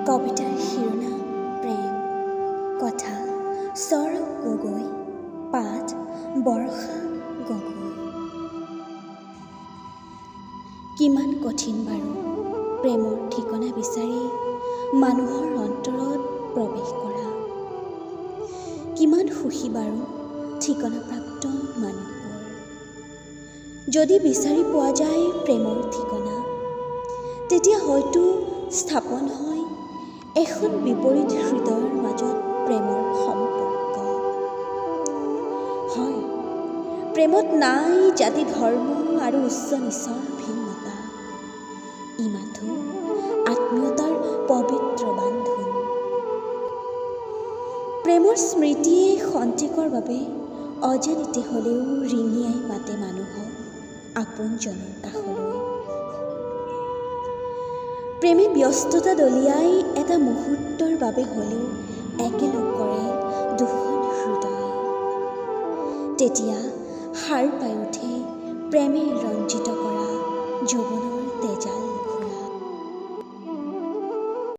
কবিতাৰ শিৰোনাম প্ৰেম। কথা সৌৰভ গগৈ, পাঠ বৰ্ষা গগৈ। কিমান কঠিন বাৰু প্ৰেমৰ ঠিকনা বিচাৰি মানুহৰ অন্তৰত প্ৰৱেশ কৰা। কিমান সুখী বাৰু ঠিকনাপ্ৰাপ্ত মানুহবোৰ। যদি বিচাৰি পোৱা যায় প্ৰেমৰ ঠিকনা, তেতিয়া হয়তো স্থাপন হয় এখন বিপৰীত হৃদয়ৰ মাজত প্ৰেমৰ সম্পৰ্ক। হয়, প্ৰেমত নাই জাতি ধৰ্ম আৰু উচ্চ নিচৰ ভিন্নতা। ই মাথো আত্মীয়তাৰ পবিত্ৰ বান্ধোন। প্ৰেমৰ স্মৃতিয়ে খন্তেকৰ বাবে অজানিতে হ'লেও ৰিঙিয়াই মাতে মানুহক আপোনজনৰ কাষলৈ। প্ৰেমে ব্যস্ততা দলিয়াই এটা মুহূৰ্তৰ বাবে হ'লেও একেলগ কৰে দুখন হৃদয়। তেতিয়া সাৰ পাই উঠে প্ৰেমে ৰঞ্জিত কৰা